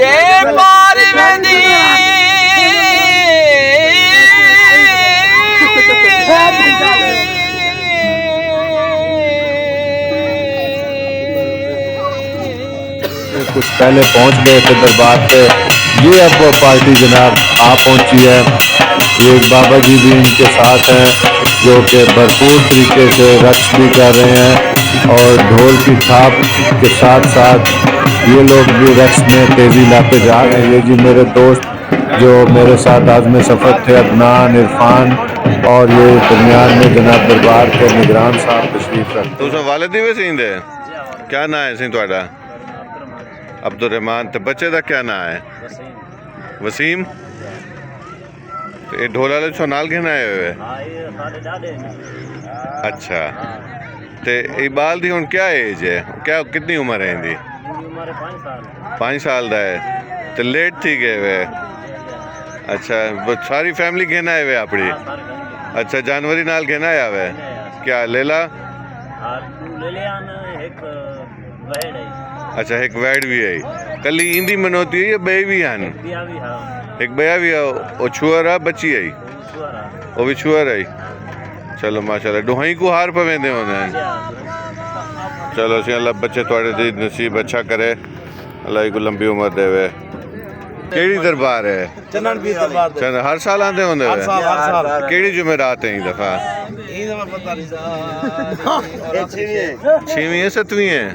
जे पार वेंदी कुछ पहले पहुंच गए थे दरबार पे। ये अब वो पार्टी जनाब आ पहुंची है। ये एक बाबा जी भी इनके साथ हैं जो कि भरपूर तरीके से रक्स भी कर रहे हैं और ढोल की थाप के साथ साथ ये लोग भी रक्स में तेजी लाते जा रहे हैं। ये जी मेरे दोस्त जो मेरे साथ आज़म सफ़र थे, अदनान, इरफान, और ये दरमियान में जनाब दरबार के निगरान साहब तशरीफ रखते। तुस वालिद भी सींदे क्या नाम है सी तुहाडा? अब्दुल रहमान। तो बच्चे का क्या नाम है? वसीम। ये ढोल वाले छो नाल घेना आए हुए? अच्छा। ते इकबाल दी हुन क्या एज है? क्या कितनी उम्र है इनकी? 5 साल दा है। तो लेट थी गए हुए? अच्छा। वो सारी फैमिली घेना आए हुए अपनी? अच्छा। जानवरी नाल घेना आया हुआ? क्या लेला? अच्छा। एक वैड भी है। कली इंदी मनोती है या बे भी हैं? एक बया भी है। वो छुअर है बच्ची है? वो भी छुअर है। चलो माशाल्लाह। दुहाई को हार पवेंदे होने। चलो सी अल्लाह बच्चे थोड़े दी नसीब अच्छा करे, अल्लाह को लंबी उम्र देवे। केड़ी दरबार है? चनन पीर दरबार। चंद हर साल आंदे होंदे? हर साल। केड़ी जुमेरात है ई दफा? छवीं है 7वीं है?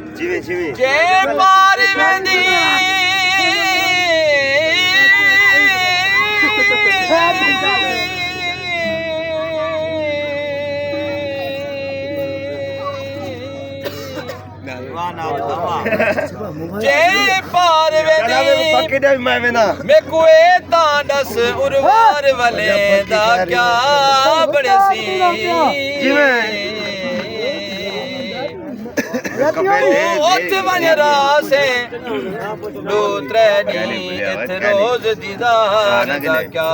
जे पार वेंदी जे पार वेंदी मैं कुए तां दस उरवार वाले दा क्या बड़सी उठ वञ रासे दो त्रै ॾींहं इथ रोज़ दीदार दा क्या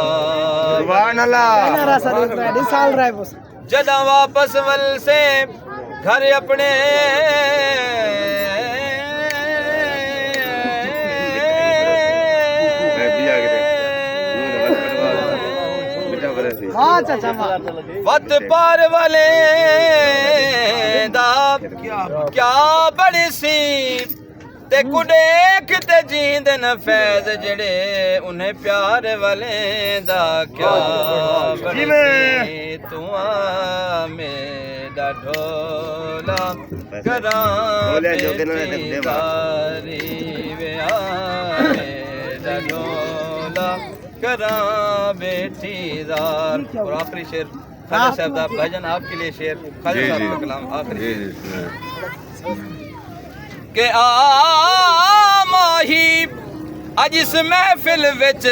जदा वापस वल से घर अपने वत पार वाले दा क्या बड़सी ते कुडेख ते जींदे न फैज़ जड़े उन्हें प्यार वाले दा क्या बड़सी तू मेरा ढोला करां बेटीदारी वे मेरा ढोला करां बेटीदार। और आखिरी शेर खाजा साहब दा भजन आपके लिए शेर खाजा साहब का कलाम आखिरी के आ माही अज इस महफिल विच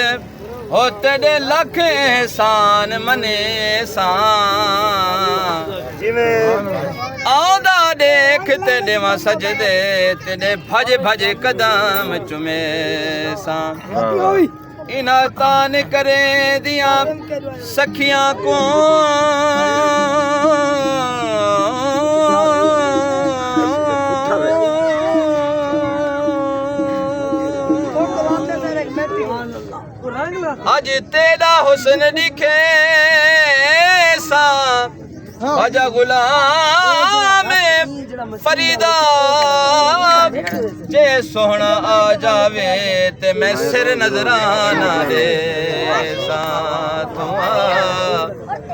हो तेरे लख एहसान मने सान आंदा देख तेरे वा सजदे तेरे भज भज कदम चुमे सान इना तान करे दिया सखियां को आज तेरा हुस्न दिखे सा आजा गुलाम फरीदा जे सोहना आ जावे ते मैं सिर नजराना दे सा तुआ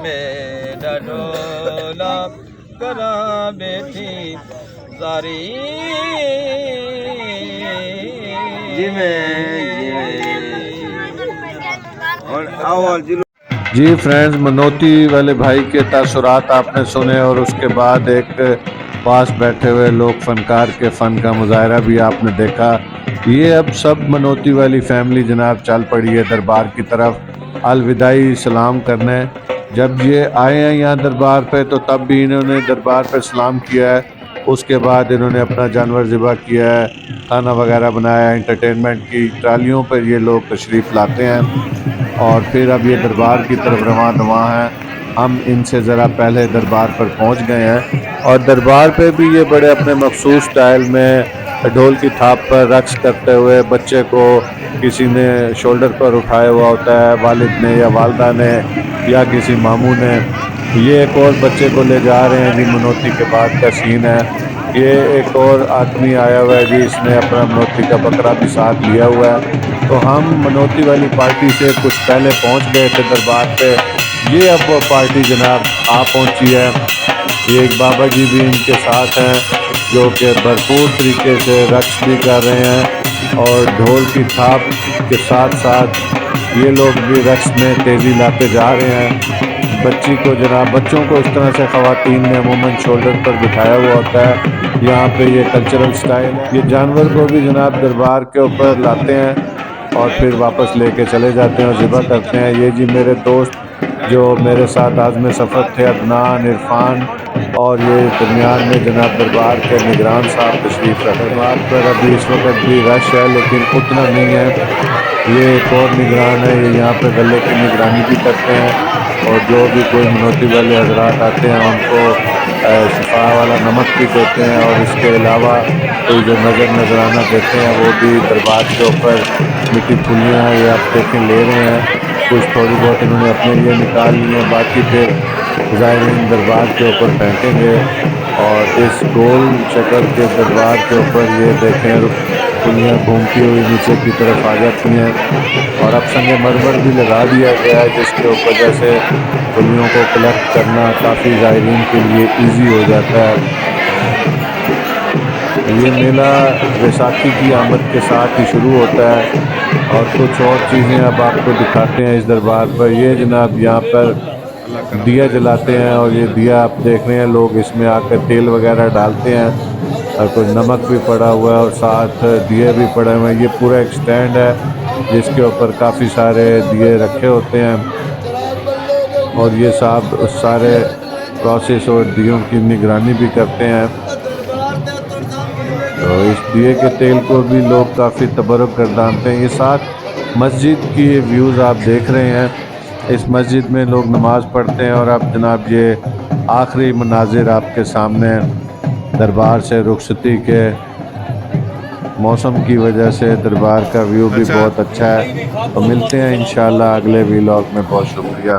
मेरा ढोला करा बेटी जारी जी फ्रेंड्स, मनोती वाले भाई के तासुरात आपने सुने और उसके बाद एक पास बैठे हुए लोग फनकार के फ़न का मुजाहरा भी आपने देखा। ये अब सब मनोती वाली फैमिली जनाब चल पड़ी है दरबार की तरफ अलविदाई सलाम करने। जब ये आए हैं यहाँ दरबार पे तो तब भी इन्होंने दरबार पे सलाम किया है। उसके बाद इन्होंने अपना जानवर ज़िबा किया है, खाना वगैरह बनाया, एंटरटेनमेंट की ट्रालियों पर ये लोग तशरीफ़ लाते हैं और फिर अब ये दरबार की तरफ रवाना हैं। हम इनसे ज़रा पहले दरबार पर पहुंच गए हैं और दरबार पे भी ये बड़े अपने मखसूस स्टाइल में ढोल की थाप पर रक्स करते हुए बच्चे को किसी ने शोल्डर पर उठाया हुआ होता है, वालिद ने या वालदा ने या किसी मामू ने। ये एक और बच्चे को ले जा रहे हैं जी, मनौती के बाद का सीन है। ये एक और आदमी आया हुआ है जी, इसने अपना मनौती का बकरा भी साथ लिया हुआ है। तो हम मनौती वाली पार्टी से कुछ पहले पहुंच गए थे दरबार पे। ये अब वो पार्टी जनाब आ पहुंची है। ये एक बाबा जी भी इनके साथ हैं जो कि भरपूर तरीके से रक्स भी कर रहे हैं और ढोल की थाप के साथ साथ ये लोग भी रक्स में तेज़ी लाते जा रहे हैं। बच्ची को जनाब, बच्चों को इस तरह से ख़वातीन ने अमूमन शोल्डर पर बिठाया हुआ होता है। यहाँ पे ये कल्चरल स्टाइल है। ये जानवर को भी जनाब दरबार के ऊपर लाते हैं और फिर वापस लेके चले जाते हैं और ज़िबा करते हैं। ये जी मेरे दोस्त जो मेरे साथ आज़म सफ़र थे, अदनान, इरफान, और ये दरमियान में जनाब दरबार के निगरान साहब तशरीफ़ रखते हैं। दरबार पर अभी इस वक्त भी रश है लेकिन उतना नहीं है। ये एक और निगरान है, ये यहाँ पर गले की निगरानी भी करते हैं और जो भी कोई मनौती वाले हजरात आते हैं उनको शिफा वाला नमक भी देते हैं और इसके अलावा कोई जो नजराना देते हैं वो भी दरबार के ऊपर मिट्टी फुलियाँ ये आप देखें ले रहे हैं। कुछ थोड़ी बहुत इन्होंने अपने लिए निकाल ली हैं, बाकी फिर ज़ायरीन दरबार के ऊपर फेंकेंगे। और इस गोल शक्ल के दरबार के ऊपर ये देखें फुलियाँ घूमती हुई नीचे की तरफ आ जाती हैं और अब संग मरमर भी लगा दिया गया है जिसके वजह से फुलियों को कलेक्ट करना काफ़ी ज़ायरीन के लिए ईजी हो जाता है। ये मेला बैसाखी की आमद के साथ ही शुरू होता है और कुछ और चीज़ें अब आपको दिखाते हैं इस दरबार पर। ये जनाब यहाँ पर दिया जलाते हैं और ये दिया आप देख रहे हैं, लोग इसमें आकर तेल वगैरह डालते हैं और कुछ नमक भी पड़ा हुआ है और साथ दिए भी पड़े हुए हैं। ये पूरा एक स्टैंड है जिसके ऊपर काफ़ी सारे दिए रखे होते हैं और ये साहब उस सारे प्रोसेस और दियों की निगरानी भी करते हैं। तो इस दिए के तेल को भी लोग काफ़ी तबरुक गर्दानते हैं। ये साथ मस्जिद की व्यूज़ आप देख रहे हैं। इस मस्जिद में लोग नमाज़ पढ़ते हैं और अब जनाब ये आखिरी मनाजिर आपके सामने दरबार से रुखसती के मौसम की वजह से दरबार का व्यू भी बहुत अच्छा है। तो मिलते हैं इंशाल्लाह अगले व्लॉग में। बहुत शुक्रिया।